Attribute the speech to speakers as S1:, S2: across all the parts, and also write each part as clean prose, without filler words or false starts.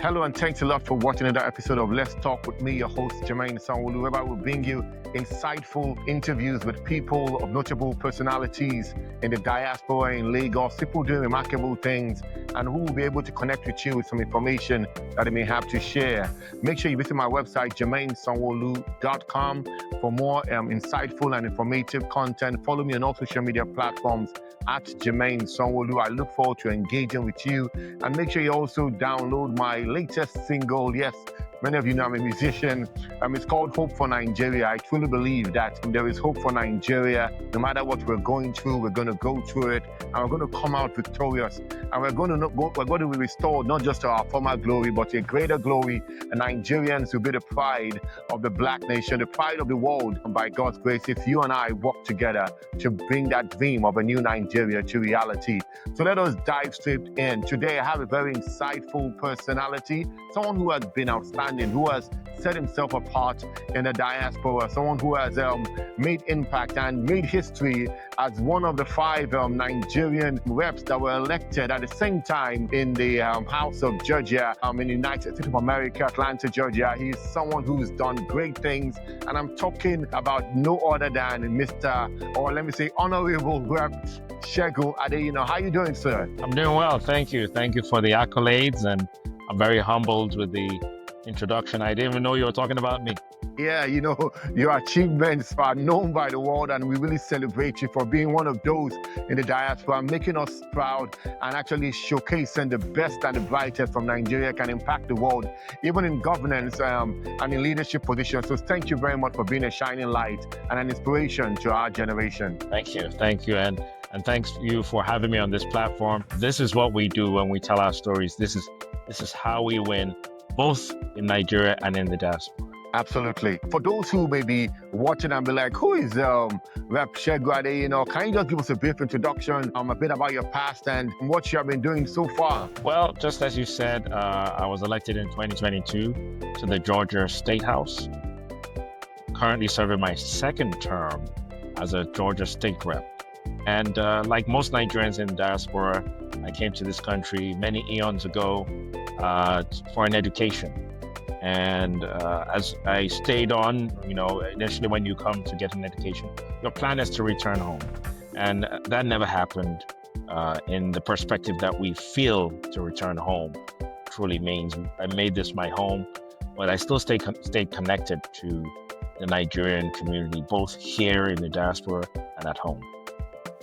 S1: Hello and thanks a lot for watching another episode of Let's Talk with me, your host Jermaine Sanwo-Olu, where I will bring you insightful interviews with people of notable personalities in the diaspora in Lagos, people doing remarkable things, and who will be able to connect with you with some information that they may have to share. Make sure you visit my website, JermaineSanwo-Olu.com, for more insightful and informative content. Follow me on all social media platforms at Jermaine Sanwo-Olu. I look forward to engaging with you, and make sure you also download my latest single. Yes, many of you know I'm a musician. It's called Hope for Nigeria. I truly believe that there is hope for Nigeria. No matter what we're going through, we're going to go through it, and we're going to come out victorious. And we're going to be restored not just to our former glory, but to a greater glory. And Nigerians will be the pride of the Black nation, the pride of the world. And by God's grace, if you and I work together to bring that dream of a new Nigeria to reality. So let us dive straight in. Today, I have a very insightful personality, someone who has been outstanding, who has set himself apart in the diaspora, someone who has made impact and made history as one of the 5 Nigerian reps that were elected at the same time in the House of Georgia in the United States of America, Atlanta, Georgia. He's someone who's done great things, and I'm talking about no other than Mr. or let me say Honorable Rep Segun Adeyina. How are you doing, sir?
S2: I'm doing well, thank you. Thank you for the accolades, and I'm very humbled with the introduction. I didn't even know you were talking about me.
S1: Yeah, your achievements are known by the world, and we really celebrate you for being one of those in the diaspora, making us proud and actually showcasing the best and the brightest from Nigeria can impact the world, even in governance and in leadership positions. So thank you very much for being a shining light and an inspiration to our generation.
S2: Thank you. And thanks you for having me on this platform. This is what we do when we tell our stories. This is how we win, both in Nigeria and in the diaspora.
S1: Absolutely. For those who may be watching and be like, who is Rep Segun Adeyina? Can you just give us a brief introduction, a bit about your past and what you have been doing so far?
S2: Well, just as you said, I was elected in 2022 to the Georgia State House. Currently serving my second term as a Georgia State Rep. And like most Nigerians in the diaspora, I came to this country many eons ago for an education. And as I stayed on, initially when you come to get an education, your plan is to return home. And that never happened in the perspective that we feel to return home truly means. I made this my home, but I still stayed connected to the Nigerian community, both here in the diaspora and at home.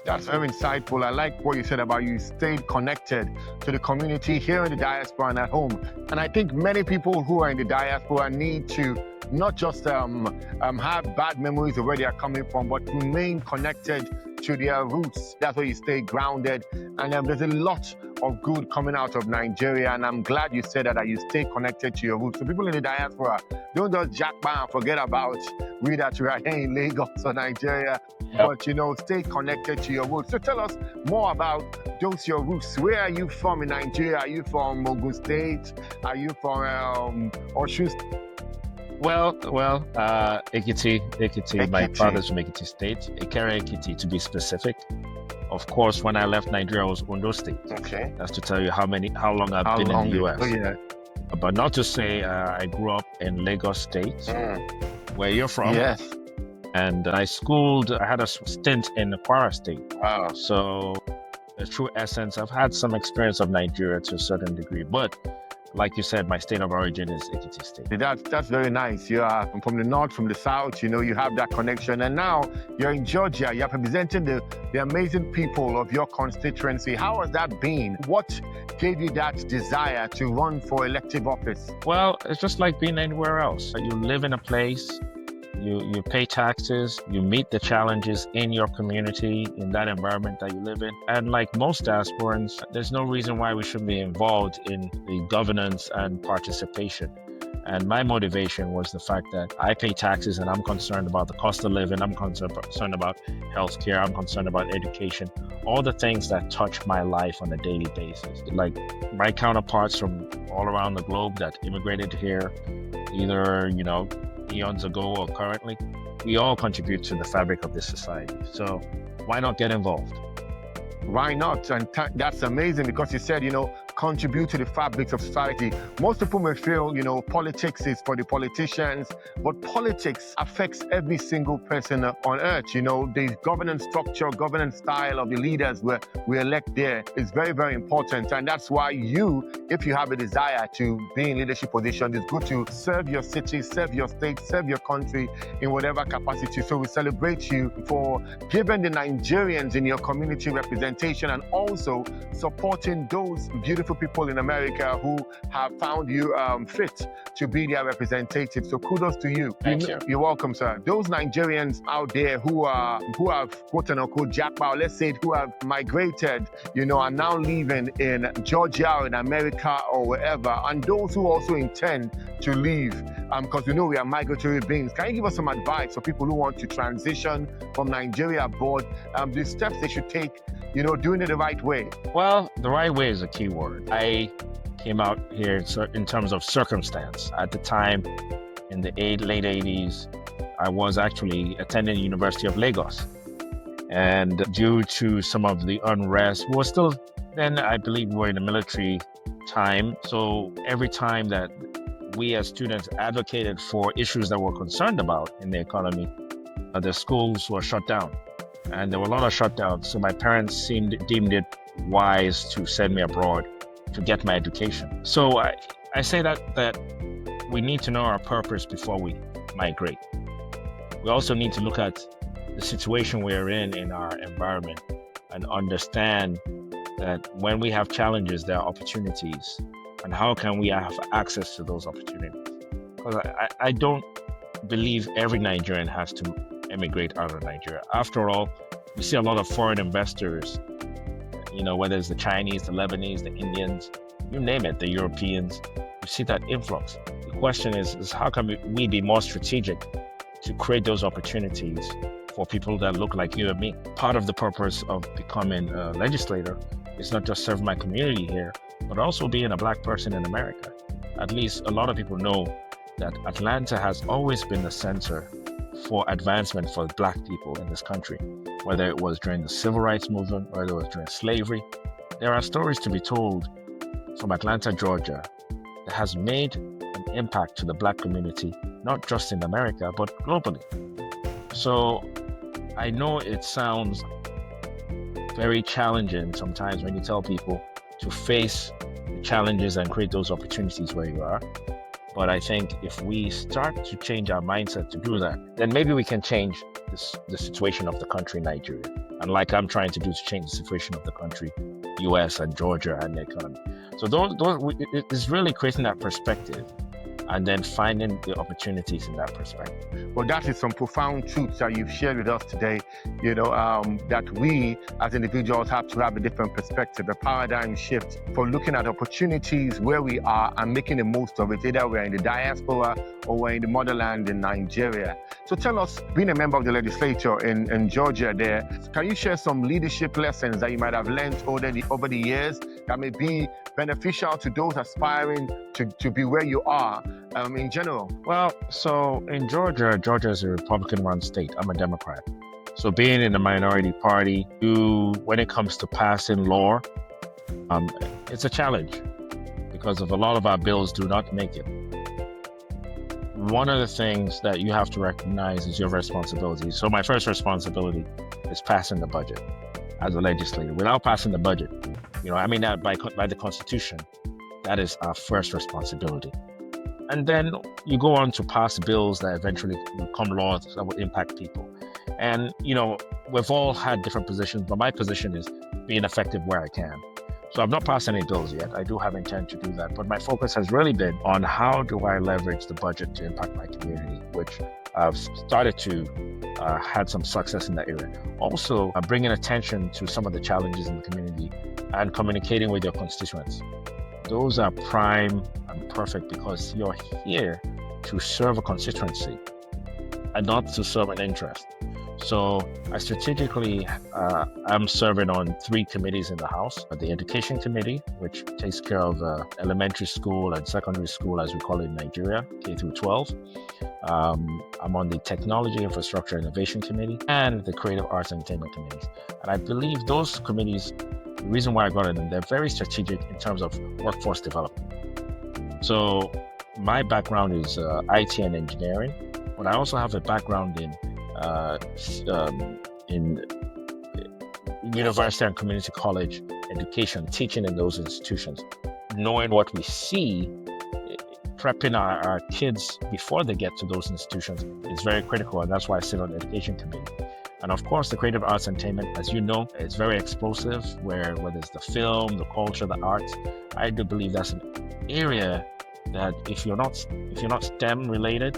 S1: That's very insightful. I like what you said about you stayed connected to the community here in the diaspora and at home. And I think many people who are in the diaspora need to not just have bad memories of where they are coming from, but remain connected to their roots. That's where you stay grounded. And there's a lot of good coming out of Nigeria. And I'm glad you said that you stay connected to your roots. So people in the diaspora, don't just jack back and forget about we that we are here in Lagos or Nigeria. Yep. But stay connected to your roots. So tell us more about those your roots. Where are you from in Nigeria? Are you from Ogun State? Are you from Osun State?
S2: Well, Ekiti. My father's from Ekiti State, Ekere Ekiti to be specific. Of course, when I left Nigeria, I was Ondo State.
S1: Okay.
S2: That's to tell you how long I've been in the US.
S1: Oh, yeah.
S2: But not to say I grew up in Lagos State, where you're from.
S1: Yes.
S2: And I had a stint in Kwara State.
S1: Wow. So
S2: the true essence, I've had some experience of Nigeria to a certain degree, but like you said, my state of origin is Ekiti State.
S1: That's very nice. You are from the north, from the south, you have that connection. And now you're in Georgia. You're representing the amazing people of your constituency. How has that been? What gave you that desire to run for elective office?
S2: Well, it's just like being anywhere else. You live in a place, you pay taxes, you meet the challenges in your community, in that environment that you live in. And like most diasporans, there's no reason why we shouldn't be involved in the governance and participation. And my motivation was the fact that I pay taxes and I'm concerned about the cost of living, I'm concerned about healthcare, I'm concerned about education, all the things that touch my life on a daily basis. Like my counterparts from all around the globe that immigrated here, either, eons ago or currently, we all contribute to the fabric of this society. So why not get involved?
S1: Why not? And that's amazing because you said, contribute to the fabric of society. Most people may feel, politics is for the politicians, but politics affects every single person on earth. The governance structure, governance style of the leaders we elect there is very, very important. And that's why if you have a desire to be in leadership position, it's good to serve your city, serve your state, serve your country in whatever capacity. So we celebrate you for giving the Nigerians in your community representation and also supporting those beautiful people in America who have found you fit to be their representative. So kudos to you.
S2: Thank you.
S1: You're welcome, sir. Those Nigerians out there who have quote unquote jackpot, let's say who have migrated, are now living in Georgia or in America or wherever, and those who also intend to leave, because we are migratory beings. Can you give us some advice for people who want to transition from Nigeria abroad, the steps they should take, doing it the right way?
S2: Well, the right way is a key word. I came out here in terms of circumstance. At the time, in the late 80s, I was actually attending the University of Lagos. And due to some of the unrest, I believe we were in the military time. So every time that we as students advocated for issues that we're concerned about in the economy, the schools were shut down. And there were a lot of shutdowns. So my parents deemed it wise to send me abroad to get my education. So I say that we need to know our purpose before we migrate. We also need to look at the situation we're in our environment, and understand that when we have challenges, there are opportunities, and how can we have access to those opportunities? Because I don't believe every Nigerian has to emigrate out of Nigeria. After all, we see a lot of foreign investors, whether it's the Chinese, the Lebanese, the Indians, you name it, the Europeans, you see that influx. The question is how can we be more strategic to create those opportunities for people that look like you and me? Part of the purpose of becoming a legislator is not just serve my community here, but also being a Black person in America. At least a lot of people know that Atlanta has always been the center for advancement for Black people in this country, whether it was during the Civil Rights Movement, whether it was during slavery. There are stories to be told from Atlanta, Georgia, that has made an impact to the Black community, not just in America, but globally. So I know it sounds very challenging sometimes when you tell people to face the challenges and create those opportunities where you are. But I think if we start to change our mindset to do that, then maybe we can change the situation of the country, Nigeria. And like I'm trying to do to change the situation of the country, US and Georgia and the economy. So it's really creating that perspective and then finding the opportunities in that perspective.
S1: Well, that is some profound truths that you've shared with us today, that we as individuals have to have a different perspective, a paradigm shift for looking at opportunities where we are and making the most of it, either we're in the diaspora or we're in the motherland in Nigeria. So tell us, being a member of the legislature in Georgia there, can you share some leadership lessons that you might have learned over the years that may be beneficial to those aspiring to be where you are in general?
S2: Well, so in Georgia is a Republican-run state. I'm a Democrat. So being in the minority party, when it comes to passing law, it's a challenge because of a lot of our bills do not make it. One of the things that you have to recognize is your responsibility. So my first responsibility is passing the budget as a legislator. Without passing the budget, that by the Constitution, that is our first responsibility. And then you go on to pass bills that eventually become laws that will impact people. And, we've all had different positions, but my position is being effective where I can. So I've not passed any bills yet. I do have intent to do that. But my focus has really been on how do I leverage the budget to impact my community, which I've started to had some success in that area. Also, bringing attention to some of the challenges in the community and communicating with your constituents. Those are prime and perfect because you're here to serve a constituency and not to serve an interest. So I strategically am serving on 3 committees in the House. The Education Committee, which takes care of elementary school and secondary school, as we call it in Nigeria, K through 12. I'm on the Technology, Infrastructure, Innovation Committee and the Creative Arts and Entertainment Committees. And I believe those committees, the reason why I got in, they're very strategic in terms of workforce development. So my background is IT and engineering, but I also have a background in university and community college education, teaching in those institutions. Knowing what we see, prepping our kids before they get to those institutions is very critical, and that's why I sit on the education committee. And of course, the creative arts and entertainment, as you know, is very explosive, whether it's the film, the culture, the arts. I do believe that's an area that if you're not STEM related,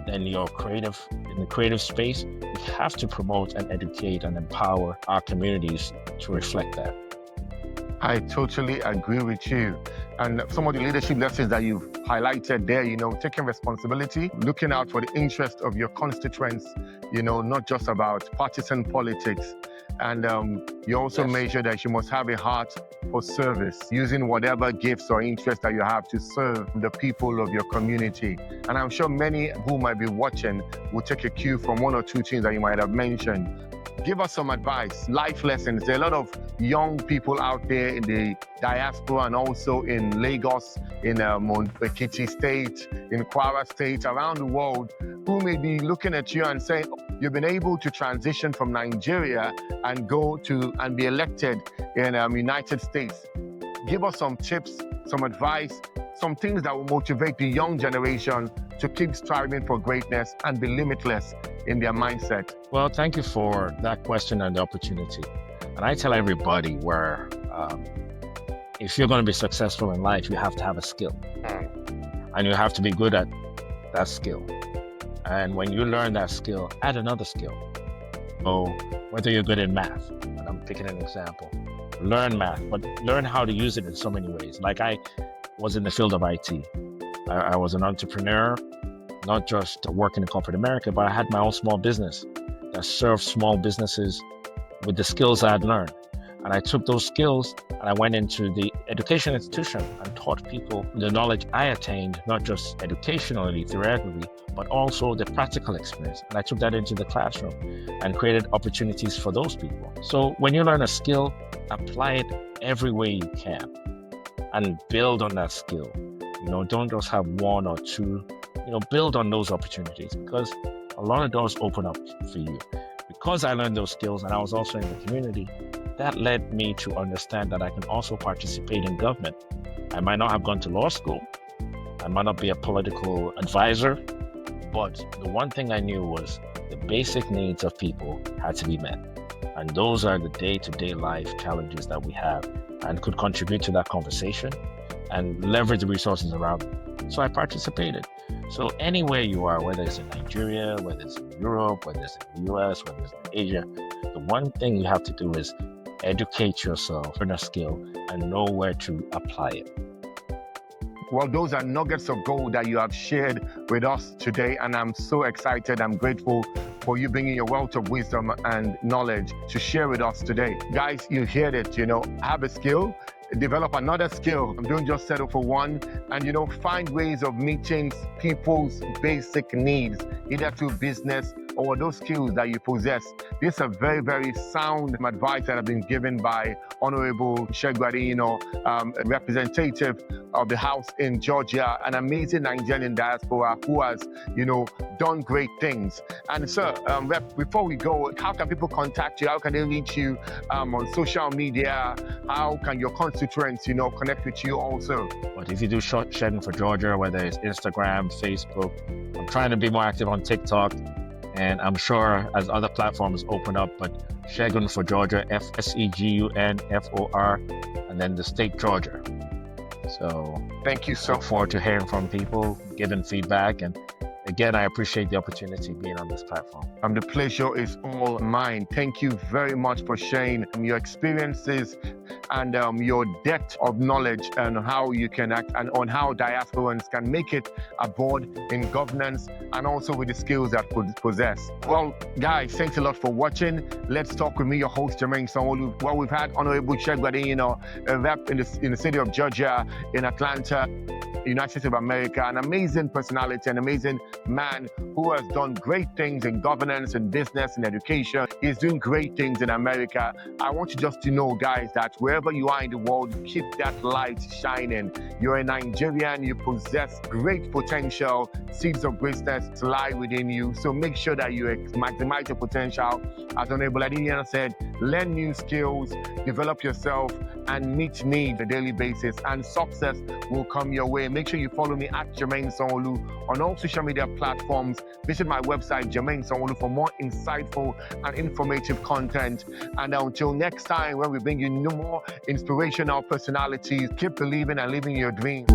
S2: then you're creative. In the creative space, we have to promote and educate and empower our communities to reflect that.
S1: I totally agree with you. And some of the leadership lessons that you've highlighted there, taking responsibility, looking out for the interest of your constituents, not just about partisan politics. And you also made sure that you must have a heart for service, using whatever gifts or interests that you have to serve the people of your community. And I'm sure many who might be watching will take a cue from one or two things that you might have mentioned. Give us some advice, life lessons. There are a lot of young people out there in the diaspora and also in Lagos, in Ekiti State, in Kwara State, around the world, who may be looking at you and saying, you've been able to transition from Nigeria and go to and be elected in United States. Give us some tips, some advice, some things that will motivate the young generation to keep striving for greatness and be limitless in their mindset.
S2: Well, thank you for that question and the opportunity. And I tell everybody where if you're going to be successful in life, you have to have a skill. And you have to be good at that skill. And when you learn that skill, add another skill. So whether you're good in math, and I'm picking an example, learn math, but learn how to use it in so many ways. Like I was in the field of IT. I was an entrepreneur, not just working in corporate America, but I had my own small business that served small businesses with the skills I had learned. And I took those skills and I went into the education institution and taught people the knowledge I attained, not just educationally, theoretically, but also the practical experience. And I took that into the classroom and created opportunities for those people. So when you learn a skill, apply it every way you can and build on that skill. Don't just have one or two, build on those opportunities, because a lot of doors open up for you. Because I learned those skills and I was also in the community, that led me to understand that I can also participate in government. I might not have gone to law school. I might not be a political advisor, but the one thing I knew was the basic needs of people had to be met. And those are the day-to-day life challenges that we have and could contribute to that conversation and leverage the resources around me. So I participated. So anywhere you are, whether it's in Nigeria, whether it's in Europe, whether it's in the US, whether it's in Asia, the one thing you have to do is educate yourself, learn a skill, and know where to apply it.
S1: Well, those are nuggets of gold that you have shared with us today, and I'm so excited. I'm grateful for you bringing your wealth of wisdom and knowledge to share with us today. Guys, you heard it, have a skill, develop another skill. Don't just settle for one, and find ways of meeting people's basic needs, either through business or those skills that you possess. These are very, very sound advice that have been given by Honorable Segun Adeyina, representative of the House in Georgia, an amazing Nigerian diaspora who has, done great things. And sir, Rep, before we go, how can people contact you? How can they reach you on social media? How can your constituents, connect with you also?
S2: But if you do Segun for Georgia, whether it's Instagram, Facebook, I'm trying to be more active on TikTok. And I'm sure as other platforms open up, but Segun for Georgia, Segun-for, and then the state Georgia. So
S1: thank you so
S2: much. Look forward to hearing from people, giving feedback. And again, I appreciate the opportunity being on this platform.
S1: The pleasure is all mine. Thank you very much for sharing your experiences, and your depth of knowledge and how you can act and on how diasporans can make it aboard in governance and also with the skills that could possess. Well, guys, thanks a lot for watching. Let's talk with me, your host, Jermaine Sanwo-Olu. Well, we've had Honorable Segun, a rep in the city of Georgia, in Atlanta, United States of America, an amazing personality, an amazing man who has done great things in governance and business and education. He's doing great things in America. I want you just to know, guys, that wherever you are in the world, keep that light shining. You're a Nigerian, you possess great potential, seeds of greatness lie within you. So make sure that you maximize your potential. As Honorable Adeyina said, learn new skills, develop yourself, and meet needs on a daily basis, and success will come your way. Make sure you follow me at Jermaine Sanwo-Olu on all social media platforms. Visit my website, Jermaine Sanwo-Olu, for more insightful and informative content. And until next time, when we bring you more inspirational personalities, keep believing and living your dreams.